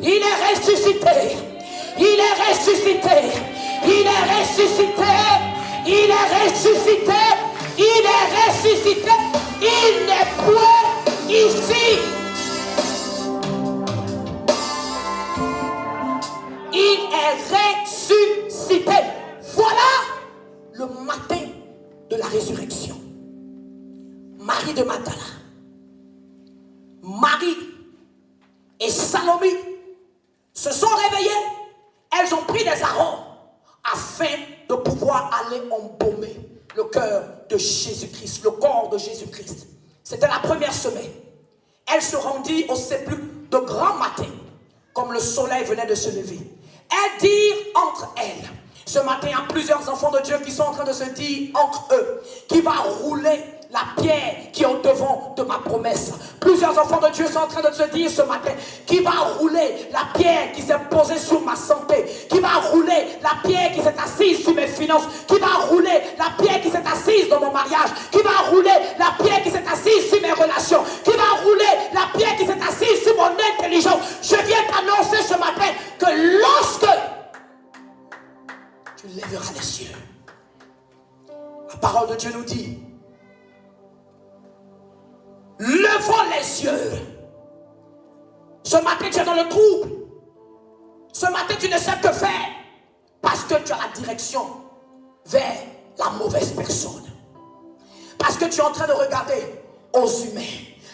Il est ressuscité. Il est ressuscité. Il est ressuscité. Il est ressuscité. Il est ressuscité. Il n'est point ici. Il est ressuscité. Voilà le matin de la résurrection. Marie de Magdala, Marie et Salomé se sont réveillées. Elles ont pris des arômes afin de pouvoir aller embaumer le cœur de Jésus-Christ, le corps de Jésus-Christ. C'était la première semaine. Elles se rendirent au sépulcre de grand matin, comme le soleil venait de se lever. Elles dirent entre elles, ce matin, il y a plusieurs enfants de Dieu qui sont en train de se dire entre eux, qui va rouler la pierre qui est au devant de ma promesse. Plusieurs enfants de Dieu sont en train de se dire ce matin, qui va rouler la pierre qui s'est posée sur ma santé, qui va rouler la pierre qui s'est assise sur mes finances, qui va rouler la pierre qui s'est assise dans mon mariage, qui va rouler la pierre qui s'est assise sur mes relations, qui va rouler la pierre qui s'est assise sur mon intelligence. Je viens t'annoncer ce matin que lorsque tu lèveras les yeux, la parole de Dieu nous dit, levons les yeux. Ce matin tu es dans le trouble. Ce matin tu ne sais que faire parce que tu as la direction vers la mauvaise personne. Parce que tu es en train de regarder aux humains.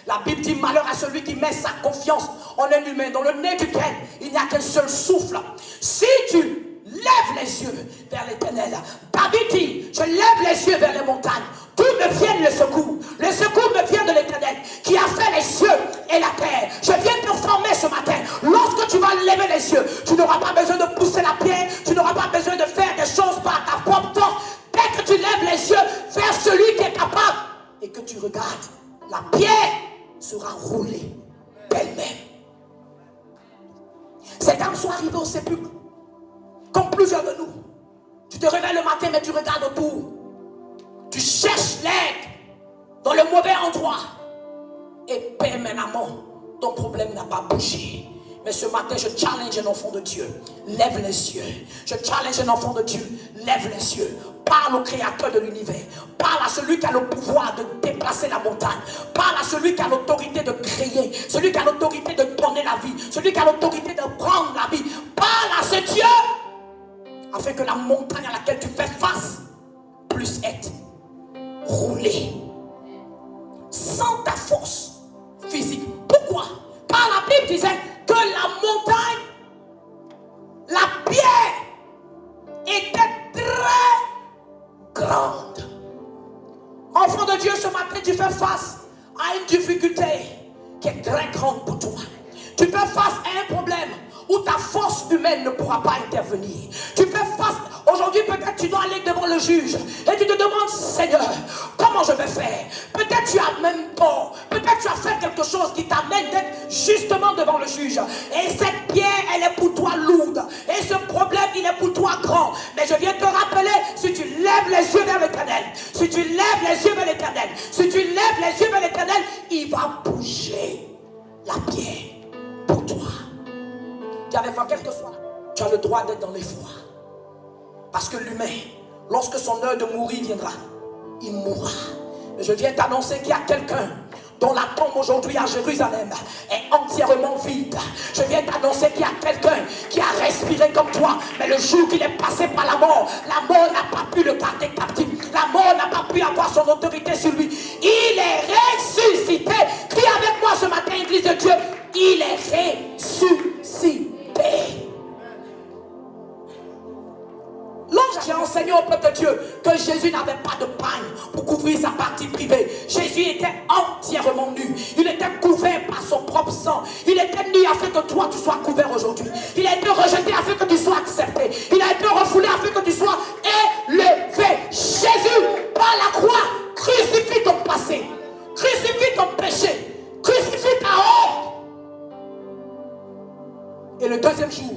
La Bible dit malheur à celui qui met sa confiance en un humain, dans le nez duquel il n'y a qu'un seul souffle. Si tu lèves les yeux vers l'Éternel, David dit, je lève les yeux vers les montagnes, d'où me viennent le secours. Le secours me vient de l'Éternel qui a fait les cieux et la terre. Je viens te former ce matin. Lorsque tu vas lever les yeux, tu n'auras pas besoin de pousser la pierre, tu n'auras pas besoin de faire des choses par ta propre force. Dès que tu lèves les yeux vers celui qui est capable et que tu regardes, la pierre sera roulée d'elle-même. Ces dames sont arrivées au sépulcre comme plusieurs de nous. Tu te réveilles le matin mais tu regardes autour. Tu cherches l'aide dans le mauvais endroit. Et permanemment, ton problème n'a pas bougé. Mais ce matin, je challenge un enfant de Dieu. Lève les yeux. Je challenge un enfant de Dieu. Lève les yeux. Parle au créateur de l'univers. Parle à celui qui a le pouvoir de déplacer la montagne. Parle à celui qui a l'autorité de créer. Celui qui a l'autorité de donner la vie. Celui qui a l'autorité de prendre la vie. Parle à ce Dieu afin que la montagne à laquelle tu fais face puisse être roulée sans ta force physique. Pourquoi? Car la Bible disait que la montagne, la pierre était très grande. Enfant de Dieu, ce matin tu fais face à une difficulté qui est très grande pour toi. Tu fais face à un problème où ta force humaine ne pourra pas intervenir. Tu fais face, aujourd'hui peut-être tu dois aller devant le juge et tu te demandes, Seigneur, comment je vais faire? Peut-être tu as même tort, peut-être tu as fait quelque chose qui t'amène d'être justement devant le juge. Et cette pierre, elle est pour toi lourde. Et ce problème, il est pour toi grand. Mais je viens te rappeler, si tu lèves les yeux vers l'Éternel, si tu lèves les yeux vers l'Éternel, si tu lèves les yeux vers l'Éternel, il va bouger la pierre pour toi. Dis avec moi, quel que soit, tu as le droit d'être dans l'effroi. Parce que l'humain, lorsque son heure de mourir viendra, il mourra. Mais je viens t'annoncer qu'il y a quelqu'un dont la tombe aujourd'hui à Jérusalem est entièrement vide. Je viens t'annoncer qu'il y a quelqu'un qui a respiré comme toi, mais le jour qu'il est passé par la mort n'a pas pu le garder captif. La mort n'a pas pu avoir son autorité sur lui. Il est ressuscité. Crie avec moi ce matin, Église de Dieu. Il est ressuscité. L'ange j'ai enseigné au peuple de Dieu que Jésus n'avait pas de pagne pour couvrir sa partie privée. Jésus était entièrement nu. Il était couvert par son propre sang. Il était nu afin que toi tu sois couvert aujourd'hui. Il a été rejeté afin que tu sois accepté. Il a été refoulé afin que tu sois élevé. Jésus, par la croix, crucifie ton passé, crucifie ton péché, crucifie ta honte. Et le deuxième jour,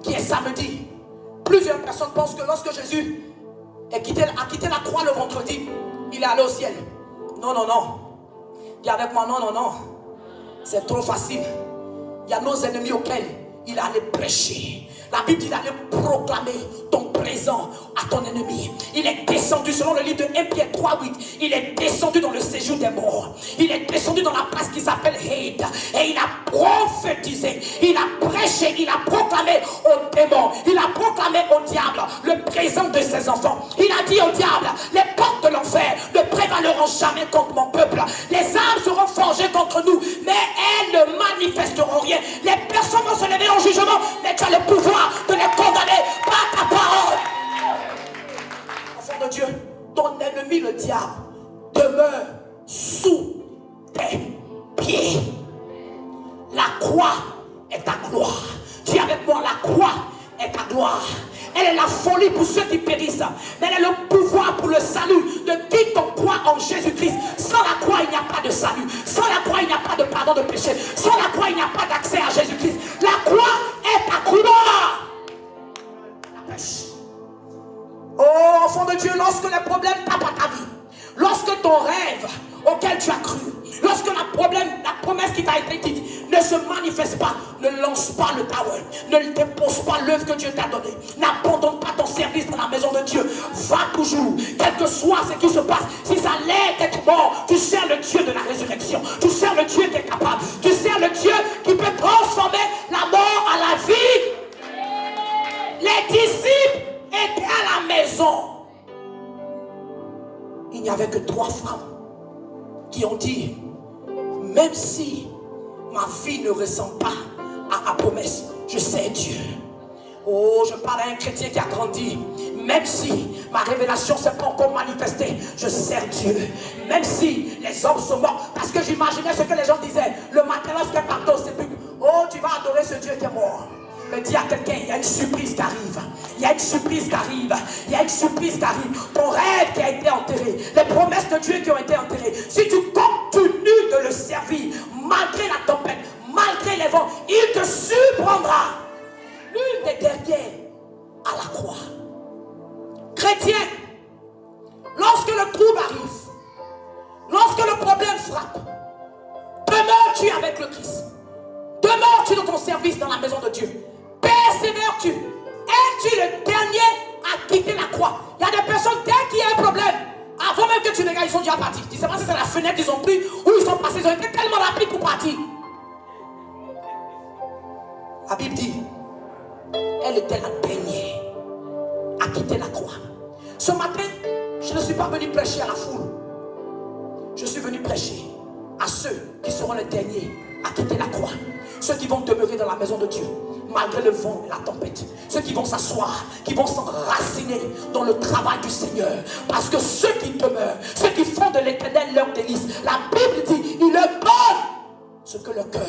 qui est samedi, plusieurs personnes pensent que lorsque Jésus a quitté la croix le vendredi, il est allé au ciel. Non, non, non. Dis avec moi, non, non, non. C'est trop facile. il y a nos ennemis auxquels il allait prêcher. La Bible dit d'aller proclamer ton présent à ton ennemi. Il est descendu, selon le livre de 1 Pierre 3:8, il est descendu dans le séjour des morts. Il est descendu dans la place qui s'appelle Hade. Et il a prophétisé, il a prêché, il a proclamé aux démons, il a proclamé au diable le présent de ses enfants. Il a dit au diable, les portes de l'enfer ne prévaleront jamais contre mon peuple. Les armes seront forgées contre nous, mais elles ne manifesteront rien. Les personnes vont se lever en jugement, mais tu as le pouvoir de les condamner par ta parole. Enfant de Dieu, ton ennemi le diable demeure sous tes pieds. La croix est ta gloire. Dis avec moi, la croix est ta gloire. Elle est la folie pour ceux qui périssent, mais elle est le pouvoir pour le salut de qui ton croix en Jésus-Christ. Sans la croix, il n'y a pas de salut. Sans la croix, il n'y a pas de pardon de péché. Sans la croix, il n'y a pas d'accès à Jésus-Christ. La croix est ta gloire. La pêche. Oh, enfant de Dieu, lorsque les problèmes tapent à ta vie, lorsque ton rêve auquel tu as cru, lorsque la promesse qui t'a été dite ne se manifeste pas, ne lance pas le tower, ne dépose pas l'œuvre que Dieu t'a donnée, n'abandonne pas ton service dans la maison de Dieu. Va toujours, quel que soit ce qui se passe. Si ça l'est d'être mort, tu sers le Dieu de la résurrection, tu sers le Dieu qui est capable, tu sers le Dieu qui peut transformer la mort à la vie. Les disciples étaient à la maison. Il n'y avait que 3 femmes qui ont dit, même si ma vie ne ressemble pas à ma promesse, je sais Dieu. Oh, je parle à un chrétien qui a grandi. Même si ma révélation ne s'est pas encore manifestée, je sers Dieu. Même si les hommes sont morts, parce que j'imaginais ce que les gens disaient. Le matin, lorsqu'elle partait au sépulcre, oh, tu vas adorer ce Dieu qui est mort. Mais dis à quelqu'un, il y a une surprise qui arrive. Il y a une surprise qui arrive. Il y a une surprise qui arrive. Ton rêve qui a été enterré. Les promesses de Dieu qui ont été enterrées. Si tu continues de le servir, malgré la tempête, malgré les vents, il te surprendra. L'une des dernières à la croix. Chrétien, lorsque le trouble arrive, lorsque le problème frappe, demeures-tu avec le Christ? Demeures-tu dans ton service dans la maison de Dieu? Persévères-tu? Es-tu le dernier à quitter la croix? Il y a des personnes, dès qu'il y a un problème, avant même que tu les regardes, ils sont déjà partis. Tu ne sais pas si c'est la fenêtre qu'ils ont pris ou ils sont passés. Ils ont été tellement rapides pour partir. La Bible dit, elle était la dernière à quitter la croix. Ce matin, je ne suis pas venu prêcher à la foule. Je suis venu prêcher à ceux qui seront les derniers à quitter la croix. Ceux qui vont demeurer dans la maison de Dieu, malgré le vent et la tempête. Ceux qui vont s'asseoir, qui vont s'enraciner dans le travail du Seigneur. Parce que ceux qui demeurent, ceux qui font de l'Éternel leur délice, la Bible dit, ils leur donnent ce que leur cœur